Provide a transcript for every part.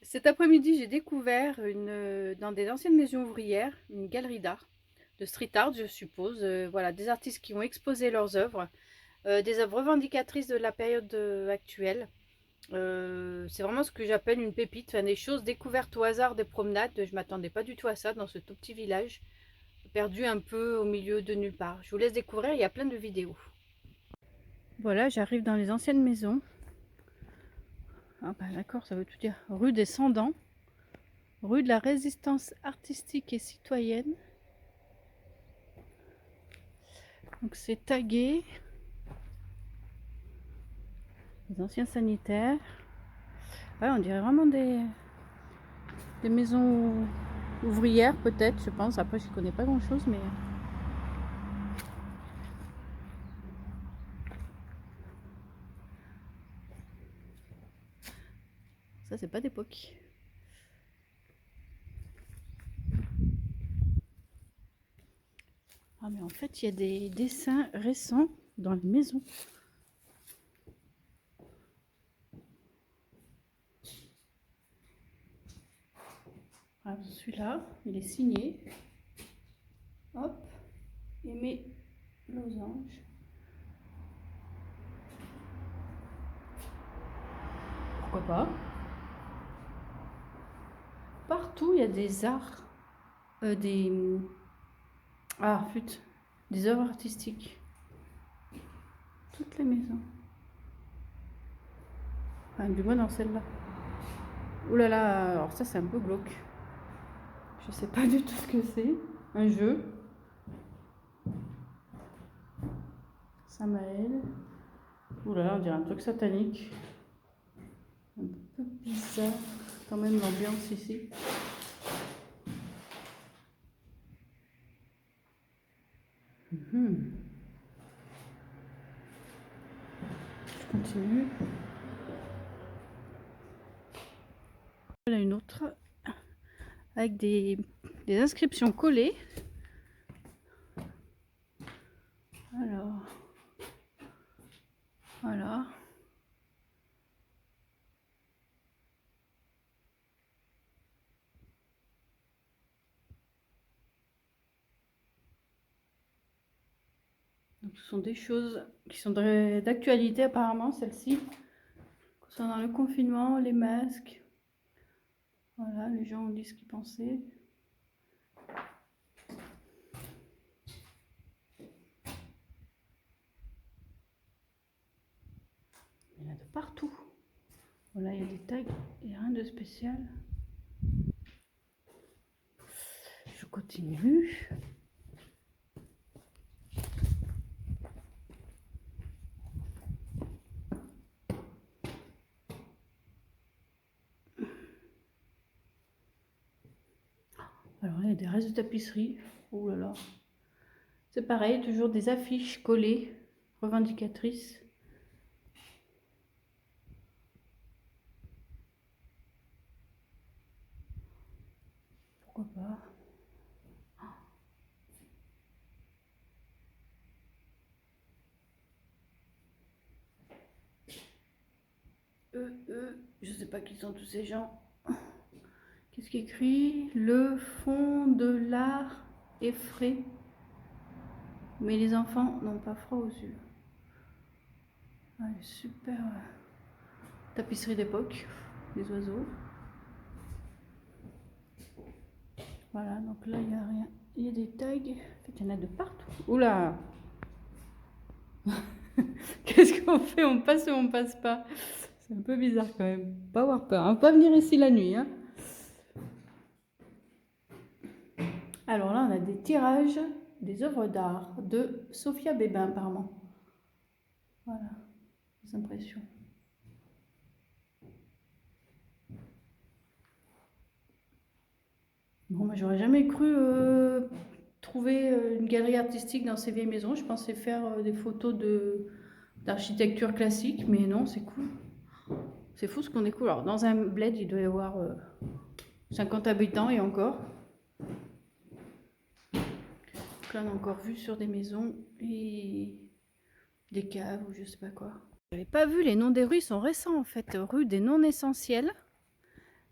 Cet après-midi, j'ai découvert dans des anciennes maisons ouvrières une galerie d'art, de street art, je suppose. Voilà, des artistes qui ont exposé leurs œuvres, des œuvres revendicatrices de la période actuelle. C'est vraiment ce que j'appelle une pépite, enfin, des choses découvertes au hasard des promenades. Je m'attendais pas du tout à ça dans ce tout petit village, perdu un peu au milieu de nulle part. Je vous laisse découvrir, il y a plein de vidéos. Voilà, j'arrive dans les anciennes maisons. Ah bah d'accord, ça veut tout dire. Rue des Cendants. Rue de la Résistance artistique et citoyenne. Donc c'est tagué. Les anciens sanitaires. Ouais, on dirait vraiment des maisons ouvrières peut-être, je pense. Après, je ne connais pas grand-chose, mais... Ça, c'est pas d'époque. Ah, mais en fait, il y a des dessins récents dans les maisons. Ah, celui-là, il est signé. Hop, Aimé Losange. Pourquoi pas? Partout, il y a des arts, des... Ah, flûte, des œuvres artistiques. Toutes les maisons. Enfin, du moins dans celle-là. Ouh là là, alors ça c'est un peu glauque. Je sais pas du tout ce que c'est. Un jeu. Samael. Ouh là là, on dirait un truc satanique. Un peu bizarre quand même l'ambiance ici. Je continue. Voilà une autre avec des inscriptions collées. Alors, voilà. Donc, ce sont des choses qui sont d'actualité apparemment, celle-ci. Concernant le confinement, les masques. Voilà, les gens ont dit ce qu'ils pensaient. Il y en a de partout. Voilà, il y a des tags, il n'y a rien de spécial. Je continue. Alors là, il y a des restes de tapisserie. Oh là là. C'est pareil, toujours des affiches collées, revendicatrices. Pourquoi pas? Je sais pas qui sont tous ces gens. Qu'est-ce qui écrit? Le fond de l'art est frais, mais les enfants n'ont pas froid aux yeux. Ah, super tapisserie d'époque, des oiseaux. Voilà, donc là il n'y a rien. Il y a des tags. En fait, il y en a de partout. Oula! Qu'est-ce qu'on fait? On passe ou on passe pas? C'est un peu bizarre quand même. Pas avoir peur, hein. Pas venir ici la nuit, hein. Alors là, on a des tirages des œuvres d'art de Sophia Bébin, apparemment. Voilà, les impressions. Bon, moi, j'aurais jamais cru trouver une galerie artistique dans ces vieilles maisons. Je pensais faire des photos d'architecture classique, mais non, c'est cool. C'est fou ce qu'on découvre. Alors, dans un bled, il doit y avoir 50 habitants et encore. Donc là, on a encore vu sur des maisons et des caves ou je sais pas quoi. J'avais pas vu, les noms des rues sont récents en fait. Rue des non essentiels.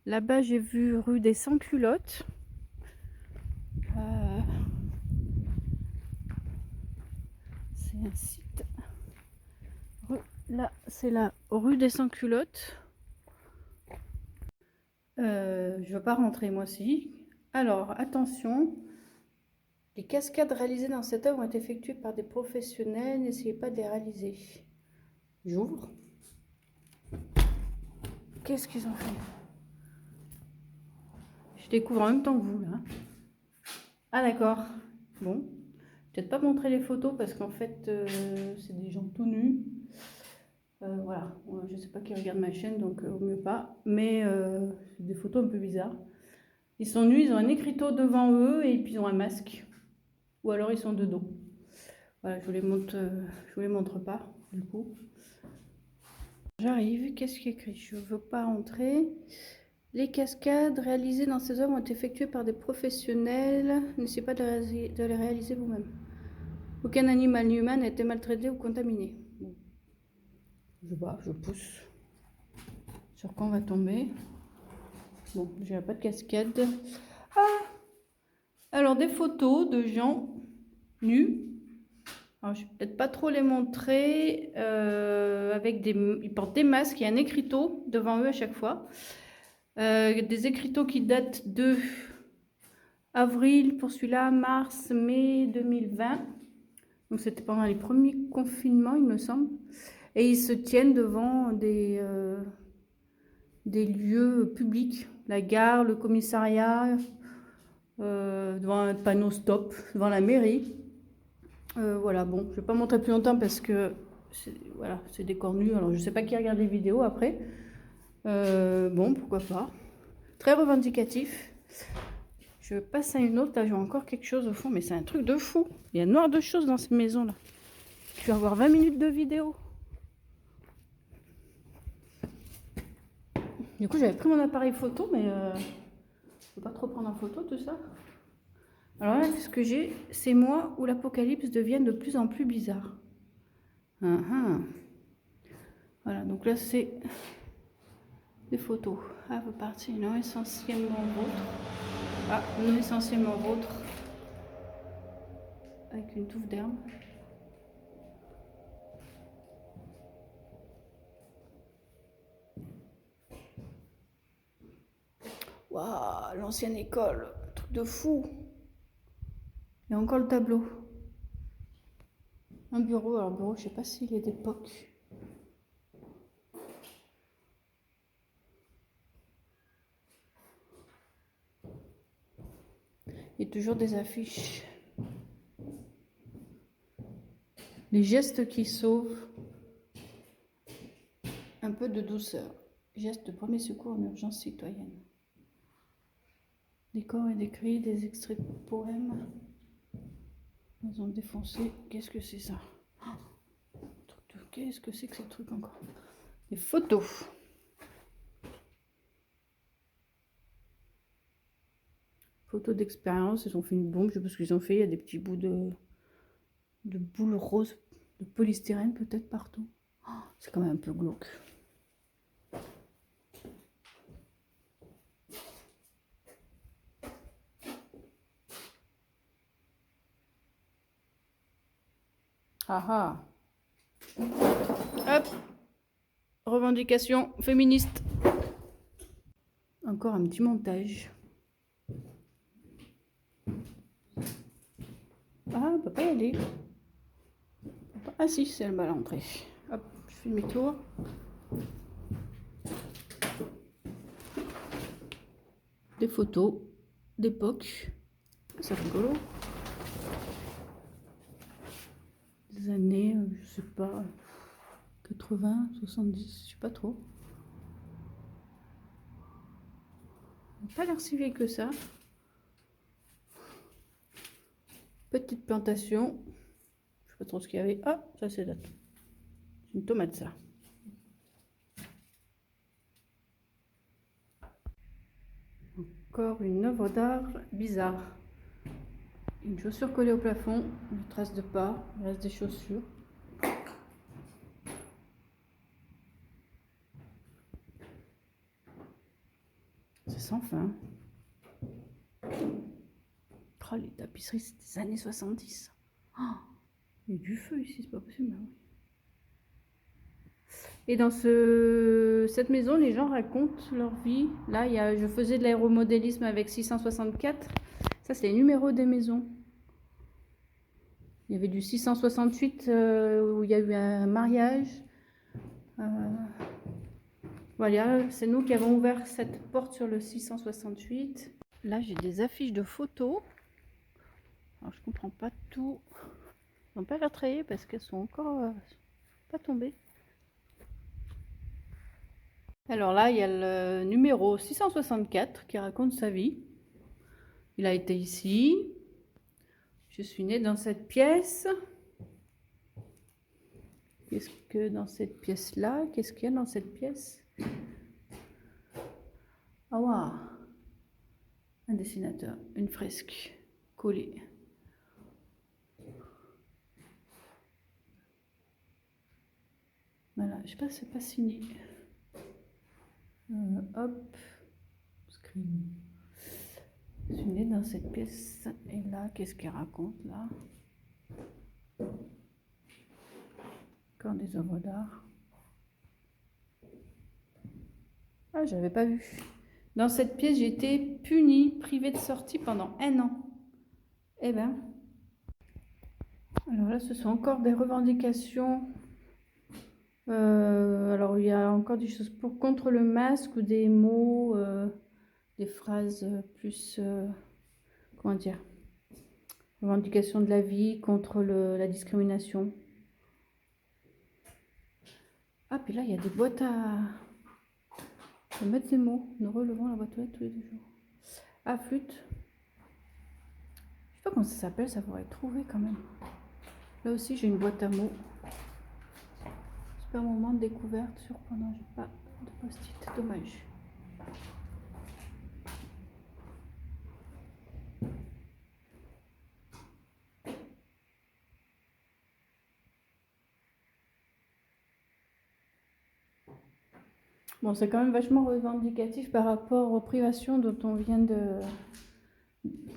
Là-bas, j'ai vu rue des Sans-Culottes. C'est un site. Là, c'est la rue des Sans-Culottes. Je ne veux pas rentrer, moi aussi. Alors, attention. Les cascades réalisées dans cette œuvre ont été effectuées par des professionnels. N'essayez pas de les réaliser. J'ouvre. Qu'est-ce qu'ils ont fait? Je découvre en même temps que vous, là. Ah, d'accord. Bon. Peut-être pas montrer les photos parce qu'en fait, c'est des gens tout nus. Voilà. Je sais pas qui regarde ma chaîne, donc au mieux pas. Mais c'est des photos un peu bizarres. Ils sont nus, ils ont un écriteau devant eux et puis ils ont un masque. Ou alors ils sont de dos. Voilà, je vous les montre pas, du coup. J'arrive, qu'est-ce qui est écrit? Je veux pas entrer. Les cascades réalisées dans ces œuvres ont été effectuées par des professionnels. N'essayez pas de les réaliser vous-même. Aucun animal ni humain n'a été maltraité ou contaminé. Bon. Je vois, je pousse. Sur quoi on va tomber? Bon, j'ai pas de cascade. Ah! Alors, des photos de gens nus. Alors, je vais peut-être pas trop les montrer. Ils portent des masques, il y a un écriteau devant eux à chaque fois. Des écriteaux qui datent de avril pour celui-là, mars, mai 2020. Donc c'était pendant les premiers confinements, il me semble. Et ils se tiennent devant des lieux publics, la gare, le commissariat, devant un panneau stop, devant la mairie. Voilà, bon, je ne vais pas montrer plus longtemps parce que voilà, c'est des corps nus. Alors je ne sais pas qui regarde les vidéos après. Bon, pourquoi pas. Très revendicatif. Je passe à une autre. Là, j'ai encore quelque chose au fond, mais c'est un truc de fou. Il y a noir de choses dans cette maison-là. Je vais avoir 20 minutes de vidéo. Du coup, j'avais pris mon appareil photo, mais je ne peux pas trop prendre en photo tout ça. Alors là, ce que j'ai, c'est moi où l'apocalypse devient de plus en plus bizarre. Voilà, donc là, c'est des photos. Ah, vous partez, non, essentiellement vôtre. Ah, non, essentiellement vôtre. Avec une touffe d'herbe. Waouh, l'ancienne école, truc de fou. Il y a encore le tableau. Un bureau, alors bureau, je sais pas s'il est d'époque. Il y a toujours des affiches. Les gestes qui sauvent. Un peu de douceur. Gestes de premier secours en urgence citoyenne. Des corps et des cris, des extraits de poèmes. Ils ont défoncé. Qu'est-ce que c'est ça? Qu'est-ce que c'est que ce truc encore? Des photos. Photos d'expérience. Ils ont fait une bombe. Je sais pas ce qu'ils ont fait. Il y a des petits bouts de boules roses, de polystyrène peut-être partout. C'est quand même un peu glauque. Ah ah. Hop. Revendication féministe. Encore un petit montage. Ah, on peut pas y aller. Ah si, c'est elle à l'entrée. Hop, je fais demi-tour. Des photos d'époque. C'est rigolo. Des années, je sais pas, 80, 70, je sais pas trop. Pas l'air si vieille que ça. Petite plantation. Je sais pas trop ce qu'il y avait. Ah, ça c'est date. C'est une tomate ça. Encore une œuvre d'art bizarre. Une chaussure collée au plafond, une trace de pas, il reste des chaussures. sans fin. Oh, les tapisseries, c'est des années 70. Oh, il y a du feu ici, c'est pas possible. Et dans cette maison, les gens racontent leur vie. Là, je faisais de l'aéromodélisme avec 664. Ça, c'est les numéros des maisons. Il y avait du 668 où il y a eu un mariage. Voilà, c'est nous qui avons ouvert cette porte sur le 668. Là, j'ai des affiches de photos. Alors, je comprends pas tout. Elles n'ont pas l'air travaillées parce qu'elles sont encore pas tombées. Alors là, il y a le numéro 664 qui raconte sa vie. Il a été ici. Je suis née dans cette pièce. Qu'est-ce que dans cette pièce-là? Qu'est-ce qu'il y a dans cette pièce? Ah waouh! Un dessinateur, une fresque collée. Voilà, je sais pas, c'est pas signé. Hop, screen. Je suis née dans cette pièce. Et là, qu'est-ce qu'il raconte là? Encore des œuvres d'art. Ah, j'avais pas vu. Dans cette pièce, j'ai été punie, privée de sortie pendant 1 an. Eh ben. Alors là, ce sont encore des revendications. Alors, il y a encore des choses contre le masque ou des mots, des phrases plus, comment dire, revendication de la vie contre la discrimination. Ah, puis là, il y a des boîtes à mettre des mots. Nous relevons la boîte aux lettres tous les 2 jours. Ah, flûte. Je sais pas comment ça s'appelle, ça pourrait être trouvé quand même. Là aussi, j'ai une boîte à mots. Super moment de découverte, surprenant. J'ai pas de post-it, dommage. Bon, c'est quand même vachement revendicatif par rapport aux privations dont on vient de...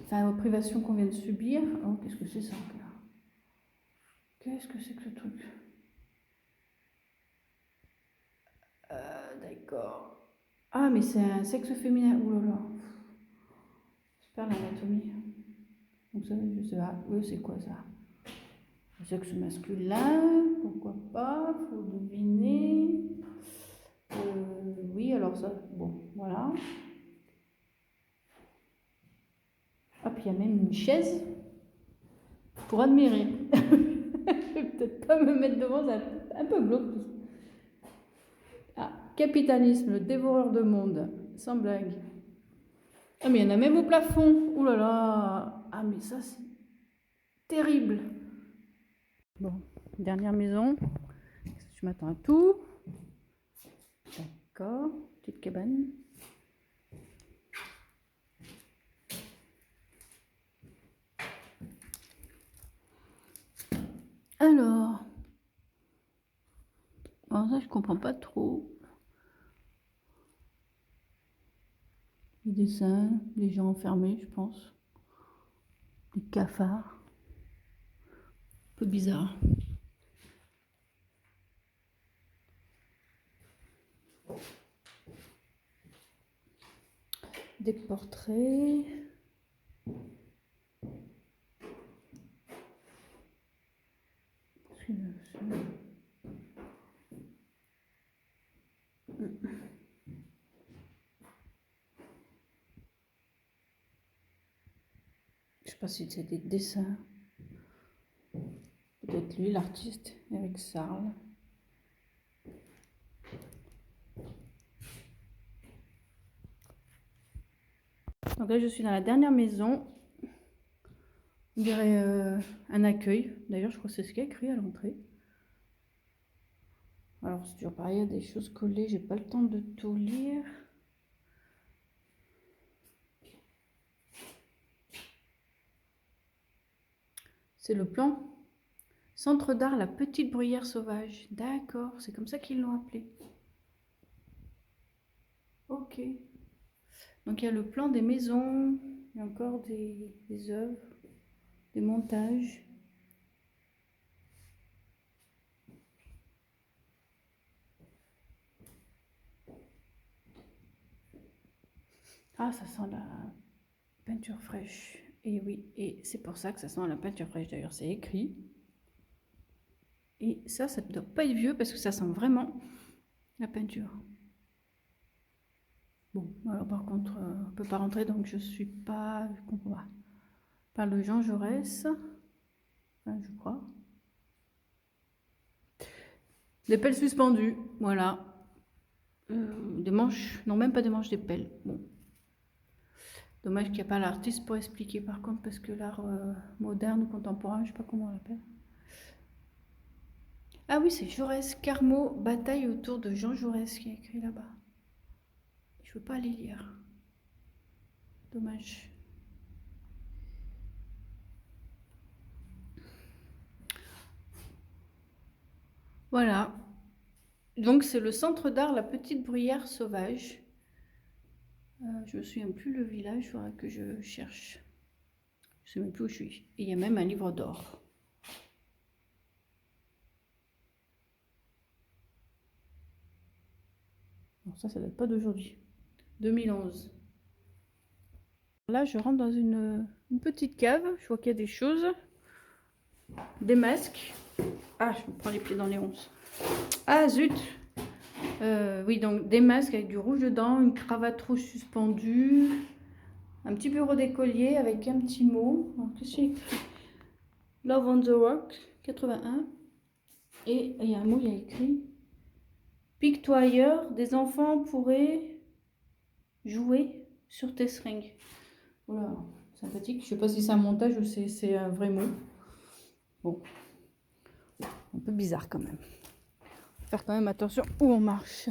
Enfin, aux privations qu'on vient de subir. Oh, qu'est-ce que c'est ça? Qu'est-ce que c'est que ce truc? D'accord. Ah, mais c'est un sexe féminin. Ouh là là. Super l'anatomie. Donc ça, je sais pas. Oui, c'est quoi ça? Le sexe masculin, pourquoi pas? Faut deviner. Oui, alors ça, bon, voilà. Ah, puis il y a même une chaise pour admirer. Je vais peut-être pas me mettre devant, c'est un peu glauque. Ah, capitalisme, le dévoreur de monde, sans blague. Ah, mais il y en a même au plafond. Ouh là là. Ah, mais ça, c'est terrible. Bon, dernière maison. Je m'attends à tout. D'accord, petite cabane. Alors, ça je comprends pas trop. Les dessins, les gens enfermés, je pense. Des cafards. Un peu bizarre. Des portraits. Je sais pas si c'est des dessins. Peut-être lui, l'artiste, Eric Sarle. Donc là, je suis dans la dernière maison. On dirait un accueil. D'ailleurs, je crois que c'est ce qu'il y a écrit à l'entrée. Alors, c'est toujours pareil, il y a des choses collées. J'ai pas le temps de tout lire. C'est le plan. Centre d'art La Petite Bruyère Sauvage. D'accord, c'est comme ça qu'ils l'ont appelé. Ok. Donc il y a le plan des maisons, il y a encore des œuvres, des montages. Ah, ça sent la peinture fraîche. Et oui, et c'est pour ça que ça sent la peinture fraîche. D'ailleurs, c'est écrit. Et ça ne doit pas être vieux parce que ça sent vraiment la peinture. Bon, alors par contre, on ne peut pas rentrer, donc je suis pas... Je comprends pas. On parle de Jean Jaurès. Enfin, je crois. Des pelles suspendues, voilà. Des manches, non, même pas des manches, des pelles. Bon. Dommage qu'il n'y a pas l'artiste pour expliquer par contre, parce que l'art moderne ou contemporain, je sais pas comment on l'appelle. Ah oui, c'est Jaurès, Carmot, bataille autour de Jean Jaurès qui a écrit là-bas. Je veux pas les lire. Dommage. Voilà. Donc c'est le centre d'art La Petite Bruyère Sauvage. Je me souviens plus le village, il faudra que je cherche. Je sais même plus où je suis. Et il y a même un livre d'or. Bon, ça date pas d'aujourd'hui. 2011. Là, je rentre dans une petite cave. Je vois qu'il y a des choses. Des masques. Ah, je me prends les pieds dans les ronces. Ah, zut. Oui, donc des masques avec du rouge dedans, une cravate rouge suspendue, un petit bureau d'écolier avec un petit mot. Qu'est-ce qu'il y a écrit? Love on the Rock, 81. Et il y a un mot, il y a écrit pique-toi ailleurs, des enfants pourraient jouer sur tes seringues. Voilà, sympathique. Je sais pas si c'est un montage ou c'est un vrai mot. Bon, un peu bizarre quand même. Faut faire quand même attention où on marche.